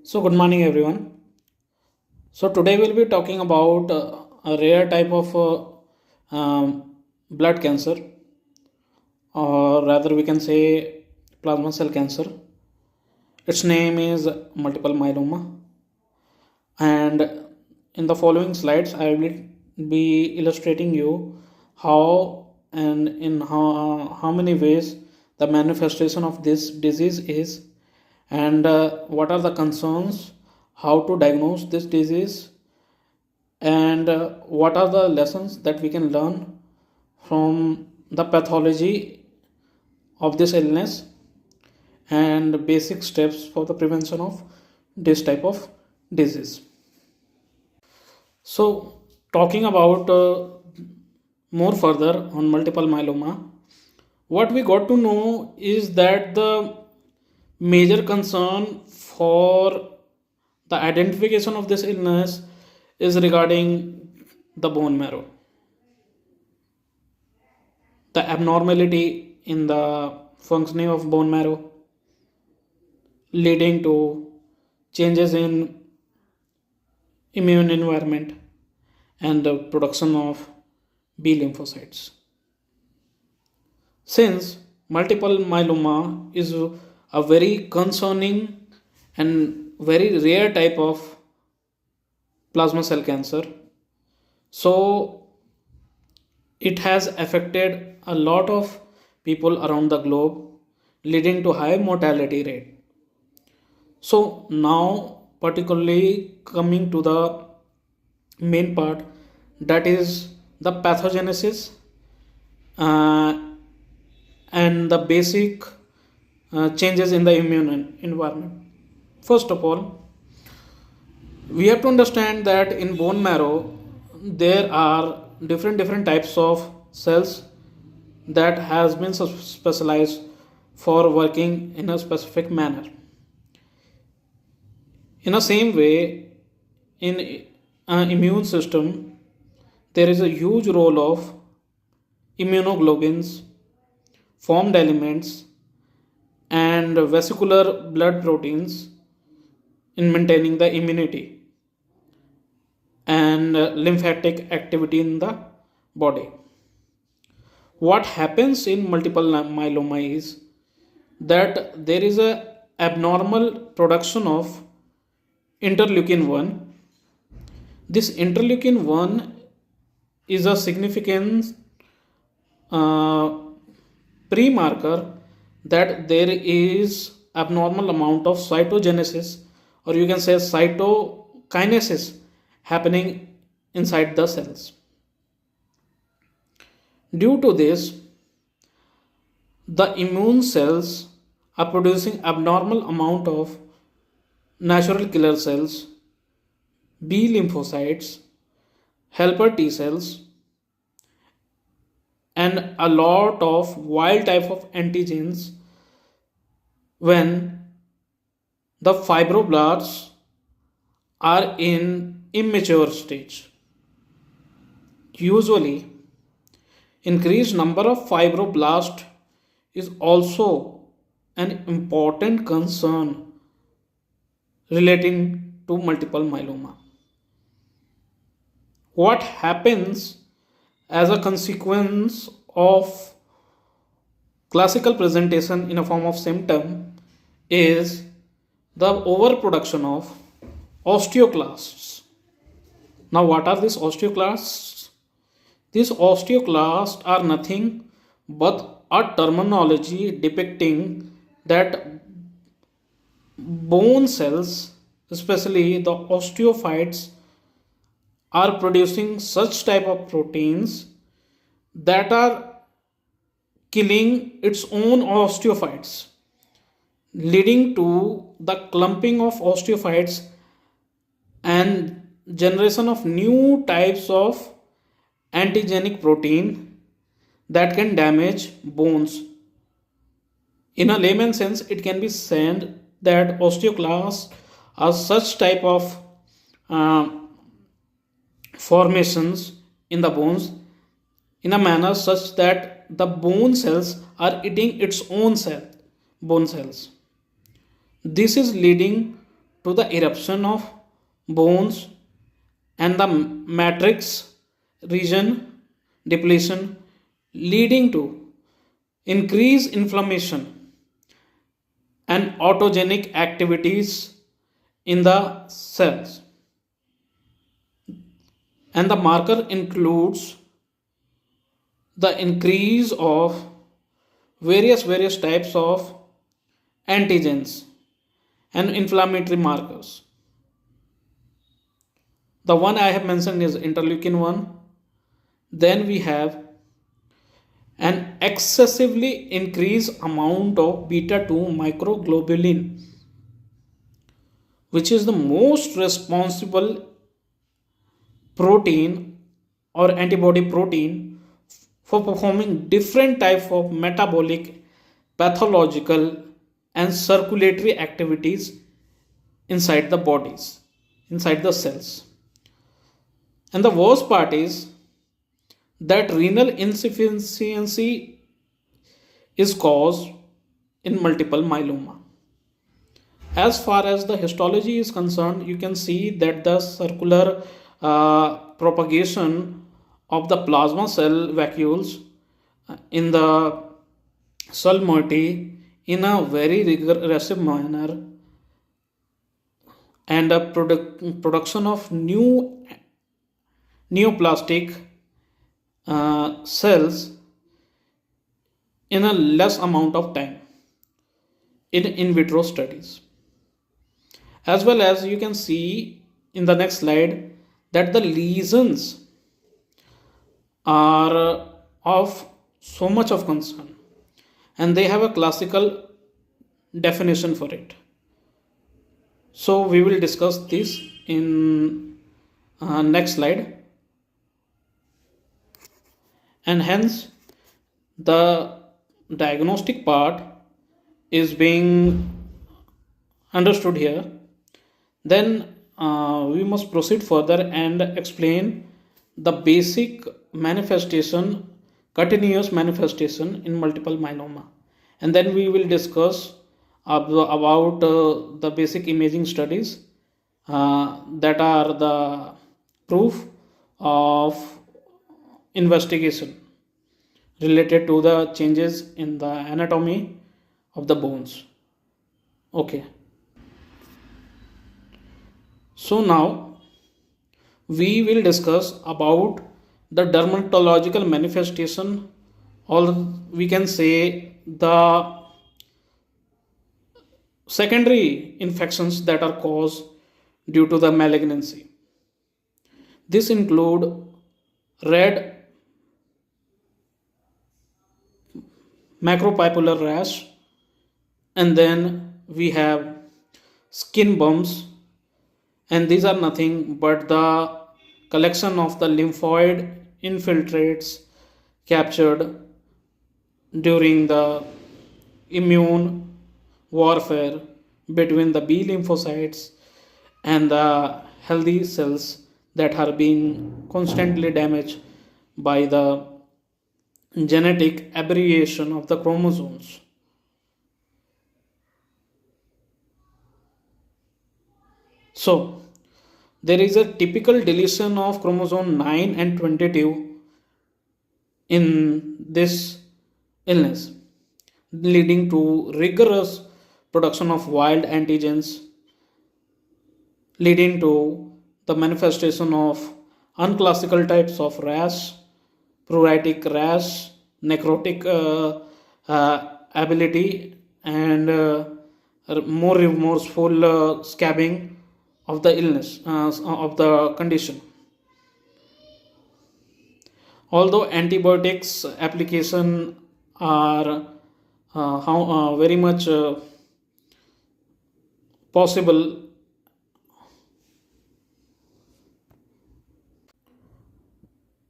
So, good morning, everyone. So, today we'll be talking about a rare type of blood cancer, or rather, we can say plasma cell cancer. Its name is multiple myeloma, and in the following slides, I will be illustrating you how and in how many ways the manifestation of this disease is, and what are the concerns, how to diagnose this disease, and what are the lessons that we can learn from the pathology of this illness and basic steps for the prevention of this type of disease. So, talking about more further on multiple myeloma, what we got to know is that the major concern for the identification of this illness is regarding the bone marrow. The abnormality in the functioning of bone marrow leading to changes in immune environment and the production of B lymphocytes. Since multiple myeloma is a very concerning and very rare type of plasma cell cancer, so it has affected a lot of people around the globe, leading to high mortality rate. So now, particularly coming to the main part, that is the pathogenesis uh, and the basic changes in the immune environment. First of all, we have to understand that in bone marrow there are different types of cells that has been specialized for working in a specific manner. In the same way, in immune system, there is a huge role of immunoglobulins, formed elements, and vesicular blood proteins in maintaining the immunity and lymphatic activity in the body. What happens in multiple myeloma is that there is a abnormal production of interleukin 1. This interleukin 1 is a significant uh, pre-marker that there is abnormal amount of cytogenesis, or you can say cytokinesis, happening inside the cells. Due to this, the immune cells are producing abnormal amount of natural killer cells, B lymphocytes, helper T cells, and a lot of wild type of antigens when the fibroblasts are in immature stage. Usually, increased number of fibroblasts is also an important concern relating to multiple myeloma. What happens as a consequence of classical presentation in a form of symptom is the overproduction of osteoclasts. Now, what are these osteoclasts? These osteoclasts are nothing but a terminology depicting that bone cells, especially the osteophytes, are producing such type of proteins that are killing its own osteophytes, leading to the clumping of osteophytes and generation of new types of antigenic protein that can damage bones. In a layman sense, it can be said that osteoclasts are such type of uh, formations in the bones in a manner such that the bone cells are eating its own bone cells. This is leading to the eruption of bones and the matrix region depletion, leading to increased inflammation and autogenic activities in the cells. And the marker includes the increase of various types of antigens and inflammatory markers. The one I have mentioned is interleukin 1. Then we have an excessively increased amount of beta 2 microglobulin, which is the most responsible protein or antibody protein for performing different types of metabolic, pathological, and circulatory activities inside the bodies, inside the cells. And the worst part is that renal insufficiency is caused in multiple myeloma. As far as the histology is concerned, you can see that the circular propagation of the plasma cell vacuoles in the cell moiety in a very regressive manner, and a production of new neoplastic cells in a less amount of time in vitro studies. As well as you can see in the next slide that the lesions are of so much of concern, and they have a classical definition for it. So we will discuss this in next slide. And hence the diagnostic part is being understood here. Then we must proceed further and explain the basic manifestation, continuous manifestation in multiple myeloma, and then we will discuss about the basic imaging studies that are the proof of investigation related to the changes in the anatomy of the bones. Okay, so now we will discuss about the dermatological manifestation, or we can say the secondary infections that are caused due to the malignancy. This include red macropapillary rash, and then we have skin bumps, and these are nothing but the collection of the lymphoid infiltrates captured during the immune warfare between the B lymphocytes and the healthy cells that are being constantly damaged by the genetic aberration of the chromosomes. So there is a typical deletion of chromosome 9 and 22 in this illness, leading to rigorous production of wild antigens, leading to the manifestation of unclassical types of rash, pruritic rash, necrotic ability, and more remorseful scabbing of the illness, of the condition. Although antibiotics application are very much possible,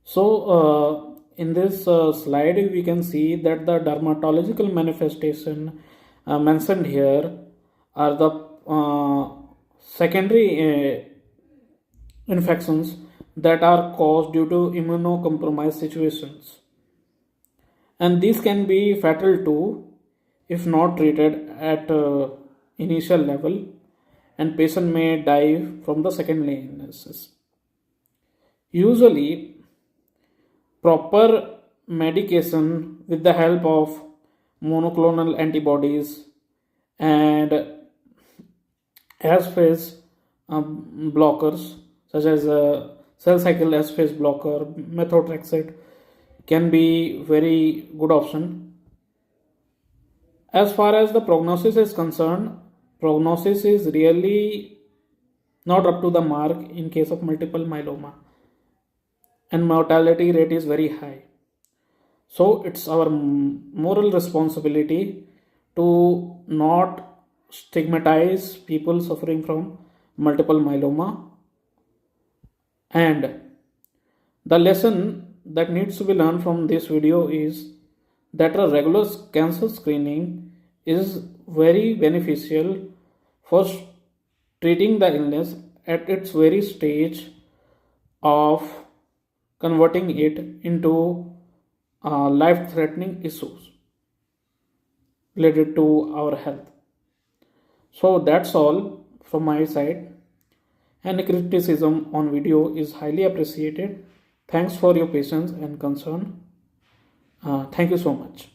so in this slide we can see that the dermatological manifestation mentioned here are the secondary infections that are caused due to immunocompromised situations, and these can be fatal too if not treated at initial level, and patient may die from the secondary illnesses. Usually, proper medication with the help of monoclonal antibodies and S-phase blockers such as cell cycle S-phase blocker, methotrexate can be very good option. As far as the prognosis is concerned, prognosis is really not up to the mark in case of multiple myeloma, and mortality rate is very high. So it's our moral responsibility to not stigmatize people suffering from multiple myeloma. And the lesson that needs to be learned from this video is that a regular cancer screening is very beneficial for treating the illness at its very stage of converting it into life threatening issues related to our health. So that's all from my side. Any criticism on video is highly appreciated. Thanks for your patience and concern. Thank you so much.